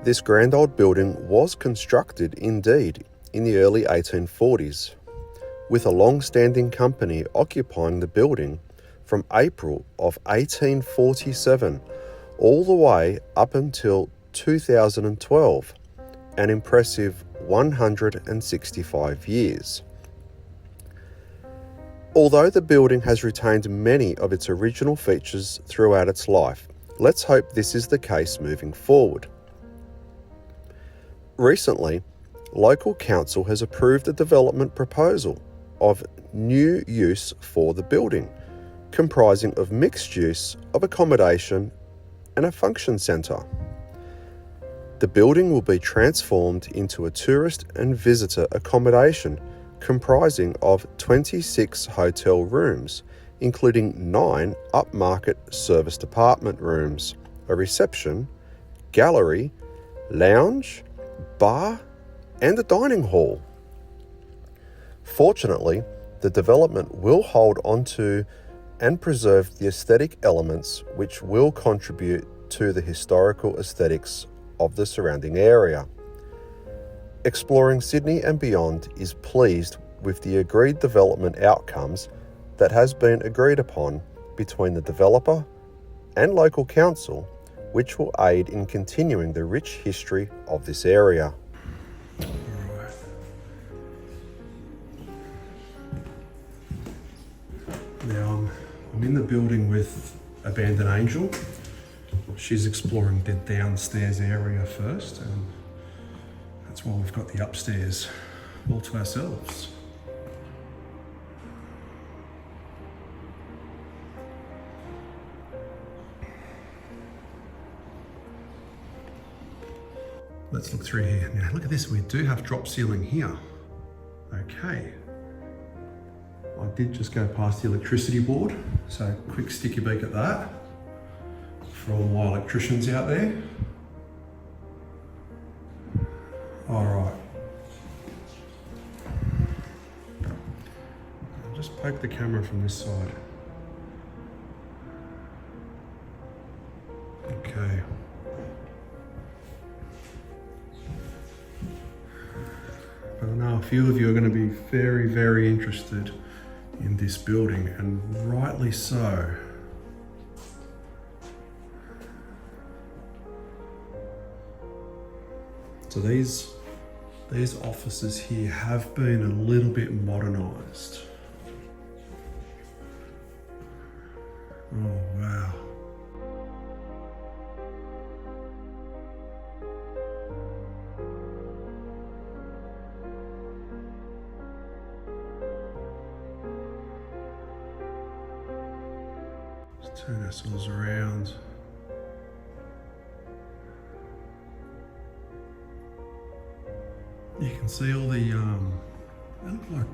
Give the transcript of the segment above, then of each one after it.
This grand old building was constructed indeed in the early 1840s, with a long-standing company occupying the building from April of 1847 all the way up until 2012, an impressive 165 years. Although the building has retained many of its original features throughout its life, let's hope this is the case moving forward. Recently, local council has approved a development proposal of new use for the building, comprising of mixed use of accommodation and a function centre. The building will be transformed into a tourist and visitor accommodation comprising of 26 hotel rooms, including 9 upmarket serviced apartment rooms, a reception, gallery, lounge, bar, and a dining hall. Fortunately, the development will hold onto and preserve the aesthetic elements which will contribute to the historical aesthetics of the surrounding area. Exploring Sydney and Beyond is pleased with the agreed development outcomes that has been agreed upon between the developer and local council, which will aid in continuing the rich history of this area. Now I'm in the building with Abandoned Angel. She's exploring the downstairs area first, and that's why we've got the upstairs all to ourselves. Let's look through here. Now look at this, we do have drop ceiling here. Okay. I did just go past the electricity board, so quick sticky beak at that for all my electricians out there. All right. I'll just poke the camera from this side. Okay. I know a few of you are going to be very, very interested in this building, and rightly so. So these offices here have been a little bit modernized. Oh wow. Let's turn ourselves around. You can see all the, they look like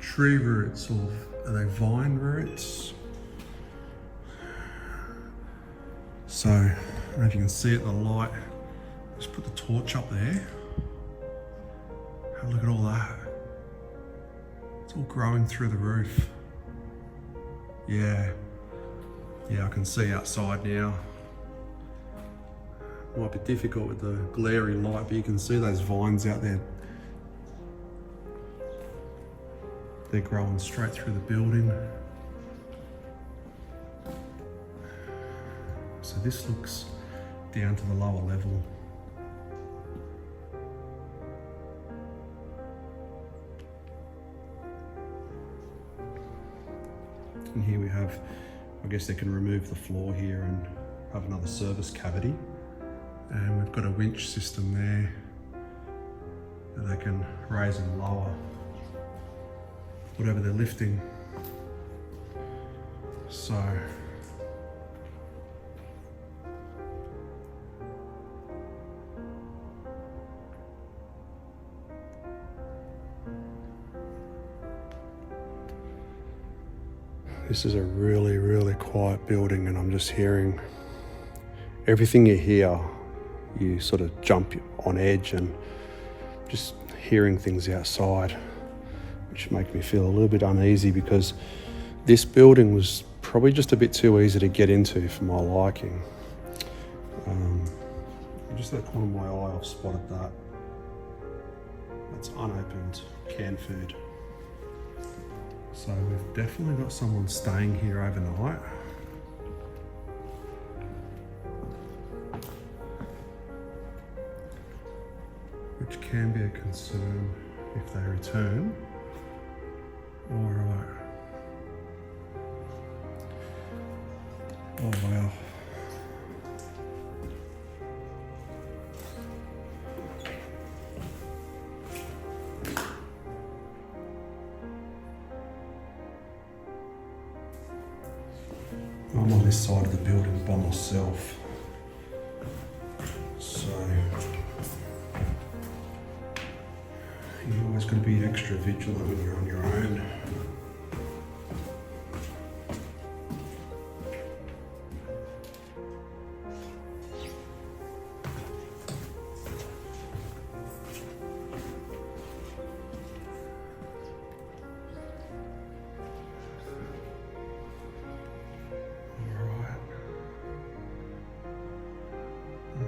tree roots, or are they vine roots? So, I don't know if you can see it in the light. Just put the torch up there. Have a look at all that. It's all growing through the roof. Yeah, I can see outside now. Might be difficult with the glary light, but you can see those vines out there. They're growing straight through the building. So this looks down to the lower level. And here we have, I guess they can remove the floor here and have another service cavity. And we've got a winch system there that they can raise and lower whatever they're lifting. So this is a really, really quiet building, and I'm just hearing everything you hear. You sort of jump on edge, and just hearing things outside, which make me feel a little bit uneasy, because this building was probably just a bit too easy to get into for my liking. Just at the corner of my eye, I've spotted that. That's unopened canned food. So we've definitely got someone staying here overnight. Which can be a concern if they return. Alright. Oh wow. I'm on this side of the building by myself, so you always got to be extra vigilant when you're on your own.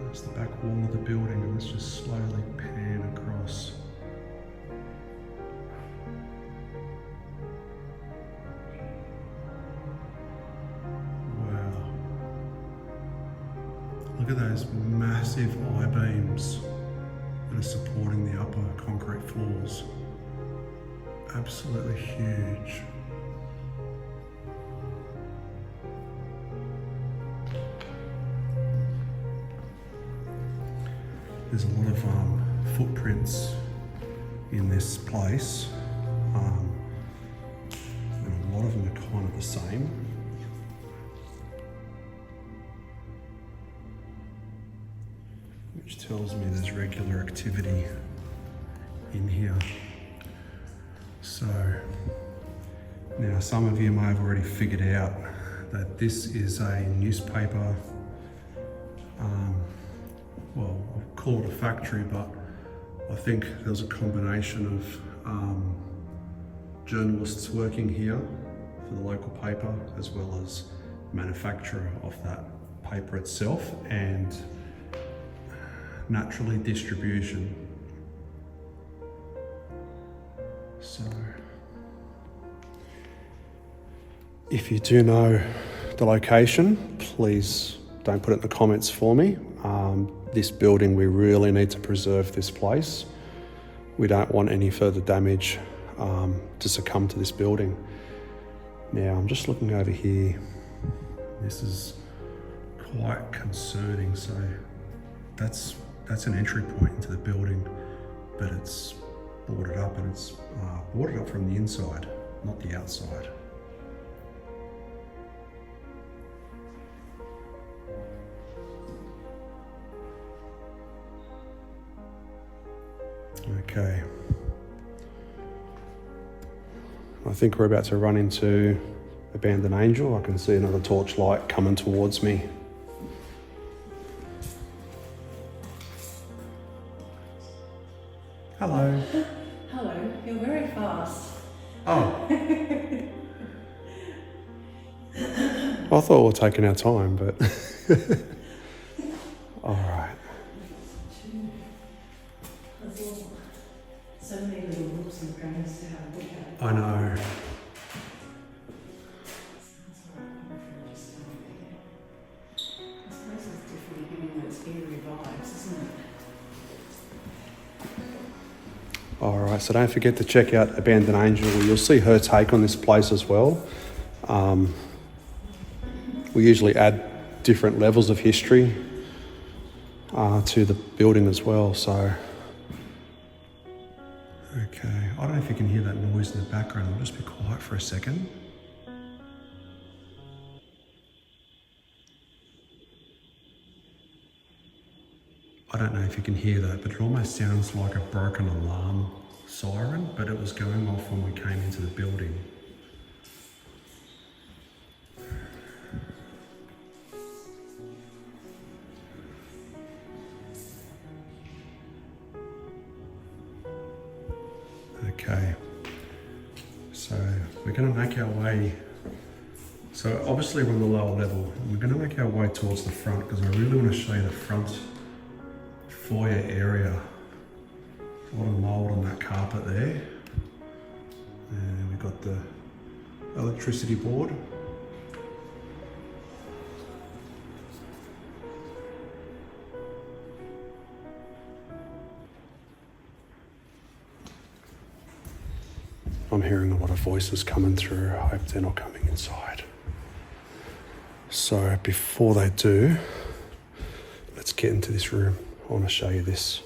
That's the back wall of the building, and let's just slowly pan across. Wow. Look at those massive I-beams that are supporting the upper concrete floors. Absolutely huge. There's a lot of footprints in this place, and a lot of them are kind of the same. Which tells me there's regular activity in here. So, now some of you may have already figured out that this is a newspaper, well, I'll call it a factory, but I think there's a combination of journalists working here for the local paper, as well as manufacturer of that paper itself, and naturally distribution. So, if you do know the location, please don't put it in the comments for me. This building, we really need to preserve this place. We don't want any further damage to succumb to this building. Now, I'm just looking over here. This is quite concerning. So that's an entry point into the building, but it's boarded up, and it's boarded up from the inside, not the outside. Okay, I think we're about to run into Abandoned Angel. I can see another torchlight coming towards me. Hello. Hello, you're very fast. Oh. I thought we were taking our time, but all right. So many little nooks and crannies to have a look at. I know. This place is definitely giving those eerie vibes, isn't it? All right, so don't forget to check out Abandoned Angel. You'll see her take on this place as well. We usually add different levels of history to the building as well, so. Okay, I don't know if you can hear that noise in the background. I'll just be quiet for a second. I don't know if you can hear that, but it almost sounds like a broken alarm siren, but it was going off when we came into the building. Okay, so we're going to make our way, so obviously we're on the lower level, we're going to make our way towards the front because I really want to show you the front foyer area. A lot of mould on that carpet there. And we've got the electricity board. I'm hearing a lot of voices coming through. I hope they're not coming inside. So before they do, let's get into this room. I want to show you this.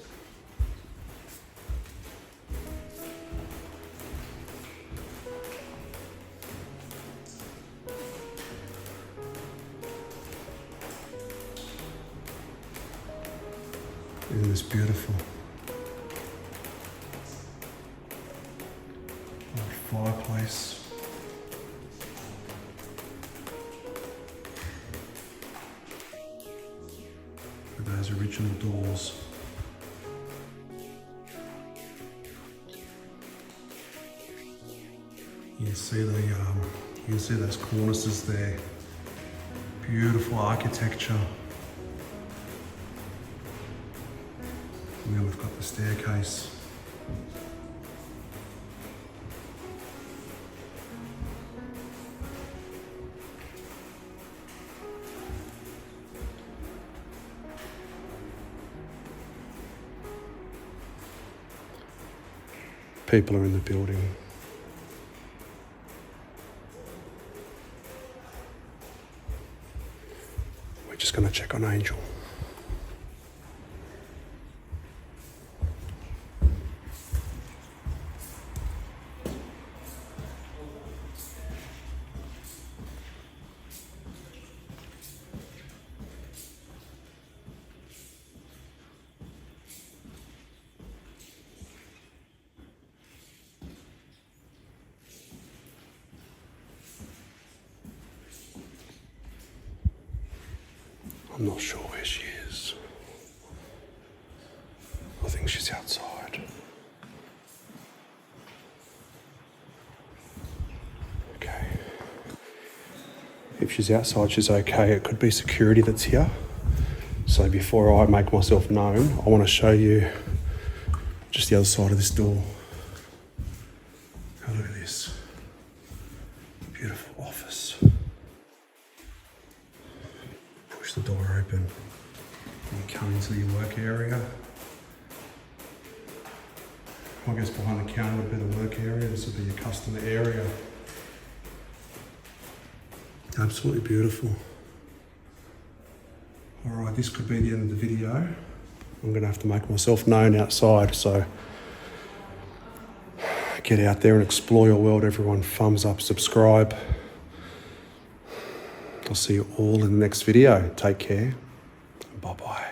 Isn't this beautiful? Fireplace. With those original doors. You can see those cornices there. Beautiful architecture. And then we've got the staircase. People are in the building. We're just going to check on Angel. I'm not sure where she is. I think she's outside. Okay. If she's outside, she's okay. It could be security that's here. So before I make myself known, I want to show you just the other side of this door. Oh, look at this. Beautiful office. Push the door open. And you come into your work area. I guess behind the counter would be the work area. This would be your customer area. Absolutely beautiful. Alright, this could be the end of the video. I'm going to have to make myself known outside, so get out there and explore your world, everyone. Thumbs up, subscribe. I'll see you all in the next video. Take care. Bye-bye.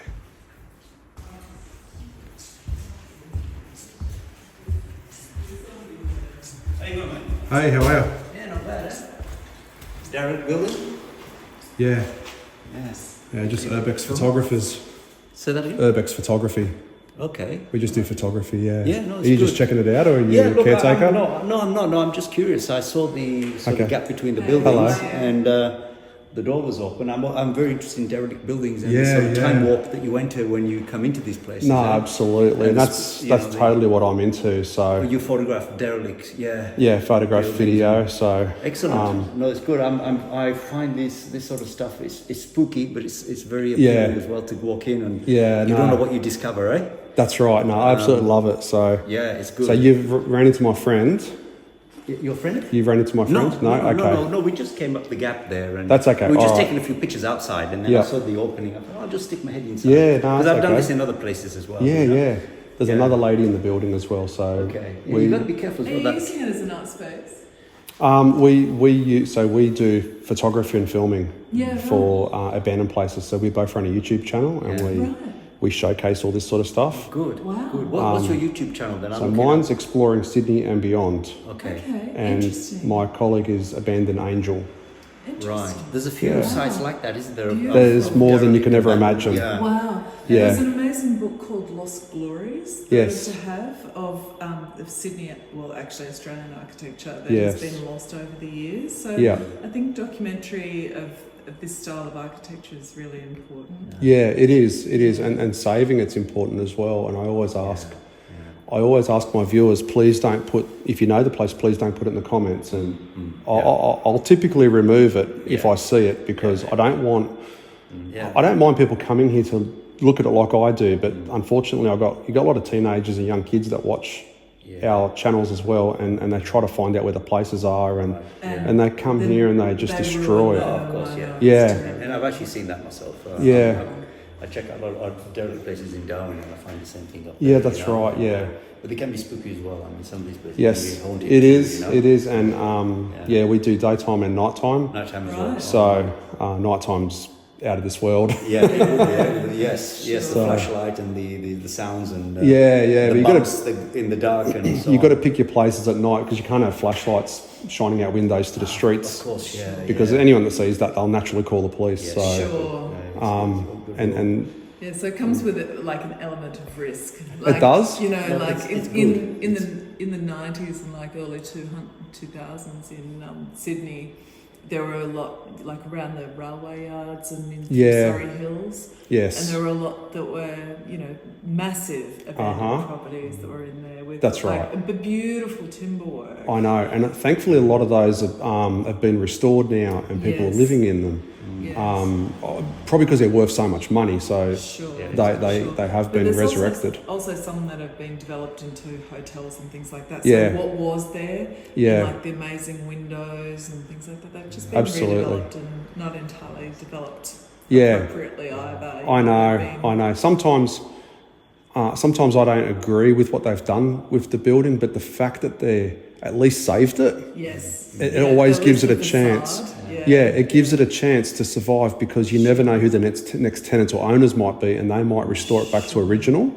How you going, mate? Hey, how are you? Yeah, not bad, eh? Derek building? Yeah. Yes. Yeah, just urbex photographers. Say that again? Urbex photography. Okay. We just do photography, yeah. Yeah, no, Are it's you good. just checking it out, or are you Yeah, a look, caretaker? I'm not. No, I'm just curious. I saw the sort Okay. of gap between the buildings, Hello. and the door was open. I'm very interested in derelict buildings and the Yeah, sort of time yeah. warp that you enter when you come into these places. No, eh? absolutely. And And that's you know, totally what I'm into. So You photograph derelicts, yeah. yeah, photograph, Buildings. video. So Excellent. No, it's good. I find this sort of stuff is spooky, but it's very Yeah. appealing as well to walk in and Yeah, you no. don't know what you discover, eh? that's right. No, I absolutely love it. So Yeah, it's good. so you've ran into my friend. Your friend? You've ran into my friend? No? Okay. No. We just came up the gap there, and That's okay, We were just alright. taking a few pictures outside, and then Yeah. I saw the opening. I thought, I'll just stick my head inside. Yeah, no, because that's I've done okay. this in other places as well. Yeah, you know? yeah. There's Yeah. another lady in the building as well. So Okay. Yeah, you got to be careful Are as you well. using it as an art space? we do photography and filming Yeah, for abandoned places. So we both run a YouTube channel, and Yeah. Right. we showcase all this sort of stuff. Good. Wow. Good. What's your YouTube channel then? So mine's Exploring Sydney and Beyond, Okay. Okay. and Interesting. my colleague is Abandoned Angel. Interesting. Right. There's a few Yeah. sites like that, isn't there? There's more than you can ever derelict imagine. Yeah. Wow. Yeah. There's an amazing book called Lost Glories that Yes. I used to have of Sydney, well, actually Australian architecture that Yes. has been lost over the years. So Yeah. I think documentary of this style of architecture is really important. Yeah, it is, and saving it's important as well. And I always ask my viewers, please don't put, if you know the place, please don't put it in the comments, and I'll typically remove it if I see it, because I don't want, I don't mind people coming here to look at it like I do, but unfortunately you got a lot of teenagers and young kids that watch our channels as well, and they try to find out where the places are, and they come here and they just destroy it. Of course, and I've actually seen that myself. I check out a lot of derelict places in Darwin, and I find the same thing up there. Yeah, that's right. Yeah, but they can be spooky as well. I mean, some of these places yes, can be haunted. it is. You know? It is, and we do daytime and nighttime. Nighttime as well. So nighttime's out of this world. Yes, the flashlight and the sounds and but you got to in the dark and so you got to pick your places at night, because you can't have flashlights shining out windows to the streets. Of course, because anyone that sees that, they'll naturally call the police. Yeah, so Sure. and Yeah, so it comes with it like an element of risk. Like, it does. You know, No, like it's in the 90s and like early 2000s in Sydney, there were a lot like around the railway yards and in Surrey Hills. Yes. And there were a lot that were, you know, massive abandoned properties that were in there with like beautiful timber work. I know, and thankfully a lot of those have been restored now, and people are living in them. Yes. Probably because they're worth so much money, so they have been resurrected. Also some that have been developed into hotels and things like that. Yeah. So what was there, and like the amazing windows and things like that, they've just been redeveloped and not entirely developed appropriately either. I know. Sometimes I don't agree with what they've done with the building, but the fact that they at least saved it, it always gives it a chance. It gives it a chance to survive, because you never know who the next tenants or owners might be, and they might restore it back to original,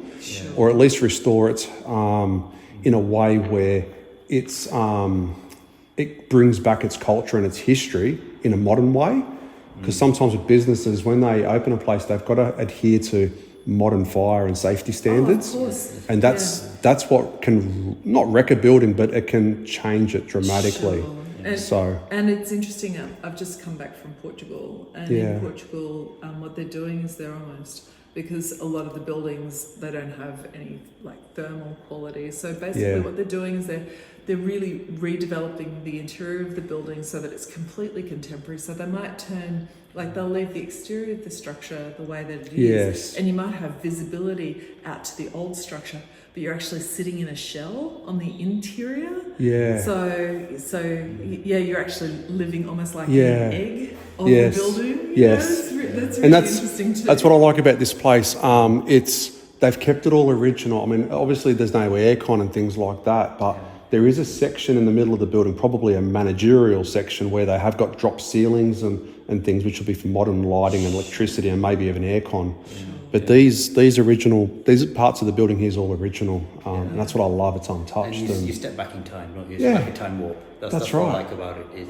or at least restore it in a way where it's it brings back its culture and its history in a modern way. Because sometimes with businesses, when they open a place, they've got to adhere to modern fire and safety standards, and that's what can not wreck a building, but it can change it dramatically. And it's interesting. I've just come back from Portugal, and in Portugal, what they're doing is they're almost, because a lot of the buildings, they don't have any like thermal quality. So basically, what they're doing is they're really redeveloping the interior of the building so that it's completely contemporary. So they might turn, like they'll leave the exterior of the structure the way that it is, and you might have visibility out to the old structure, but you're actually sitting in a shell on the interior. So you're actually living almost like an egg on the building. That's really interesting too. That's what I like about this place. They've kept it all original. I mean, obviously there's no aircon and things like that, but there is a section in the middle of the building, probably a managerial section, where they have got drop ceilings and things, which will be for modern lighting and electricity and maybe even aircon. But these parts of the building here is all original, and that's what I love. It's untouched. And you step back in time, not you step back in time warp. That's what I like about it.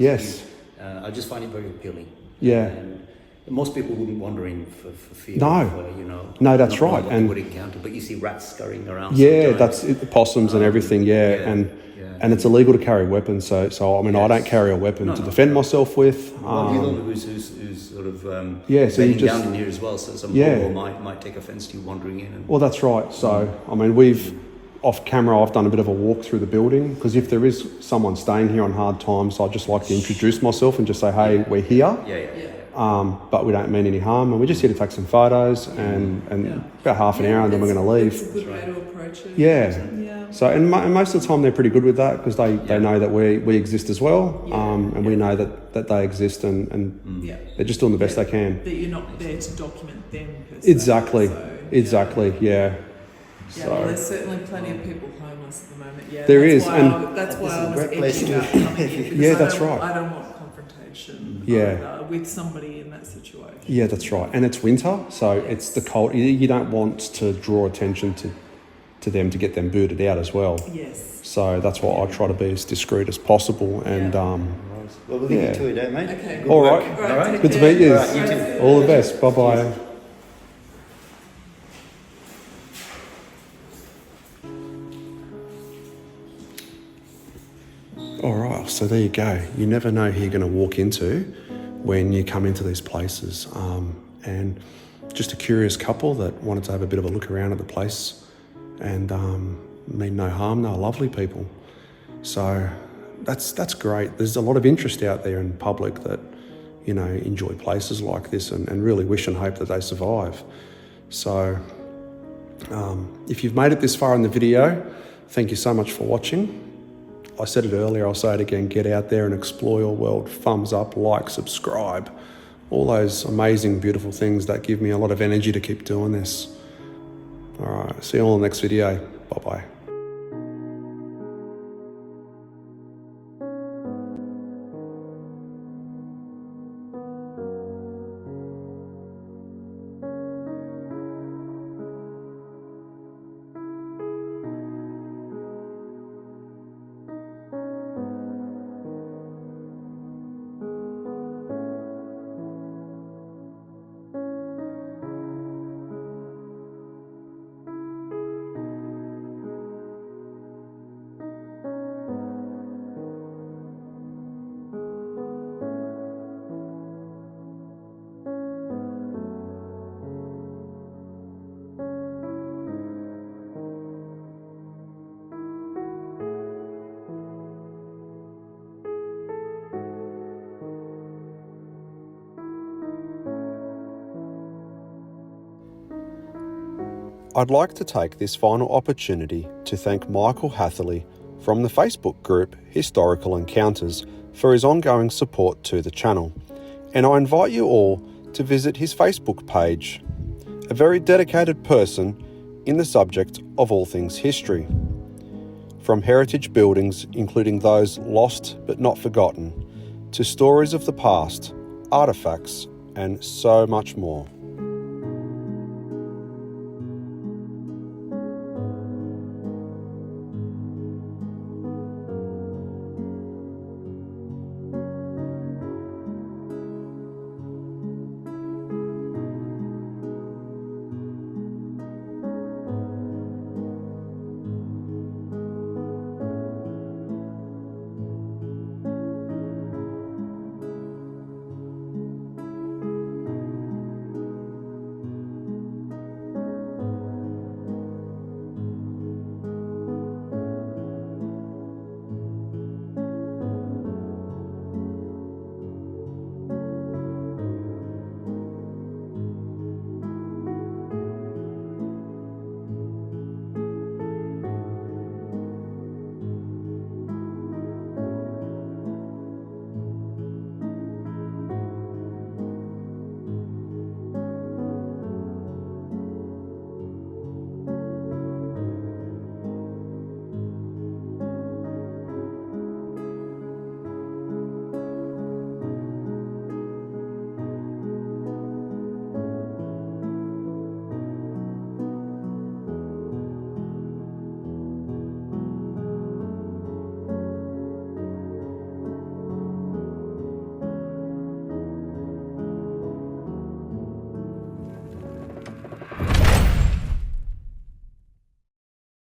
I just find it very appealing. And most people wouldn't wander in for fear of, No, that's right. What And they would encounter, but you see rats scurrying around. That's it, possums and everything. And it's illegal to carry weapons. So I mean, I don't carry a weapon to defend myself with. Well, you're the one who's sort of so you just down in here as well. So some people might take offence to you wandering in. Well, that's right. So I mean, off camera, I've done a bit of a walk through the building, because if there is someone staying here on hard times, I'd just like to introduce myself and just say, hey, we're here. But we don't mean any harm, and we're just here to take some photos and about half an hour, and then we're going to leave. It's a good way to approach it. So and most of the time they're pretty good with that, because they know that we exist as well, and we know that they exist, and they're just doing the best they can. That you're not there to document them per se. Exactly. Well, there's certainly plenty of people homeless at the moment. There is, and that's why I was edgy about coming in. Yeah, that's right. I don't want confrontation with somebody in that situation. Yeah, that's right. And it's winter, so it's the cold. You don't want to draw attention to them to get them booted out as well. Yes. So that's why I try to be as discreet as possible. And well, we'll leave you to it, mate. Okay. All right. Good to meet you. All right, you too. All the best. Bye-bye. All right, so there you go. You never know who you're going to walk into when you come into these places. And just a curious couple that wanted to have a bit of a look around at the place, and mean no harm, no, lovely people. So that's great. There's a lot of interest out there in public that, you know, enjoy places like this and really wish and hope that they survive. So if you've made it this far in the video, thank you so much for watching. I said it earlier, I'll say it again, get out there and explore your world. Thumbs up, like, subscribe. All those amazing, beautiful things that give me a lot of energy to keep doing this. All right, see you all in the next video. Bye-bye. I'd like to take this final opportunity to thank Michael Hatherley from the Facebook group Historical Encounters for his ongoing support to the channel, and I invite you all to visit his Facebook page, a very dedicated person in the subject of all things history, from heritage buildings including those lost but not forgotten, to stories of the past, artefacts, and so much more.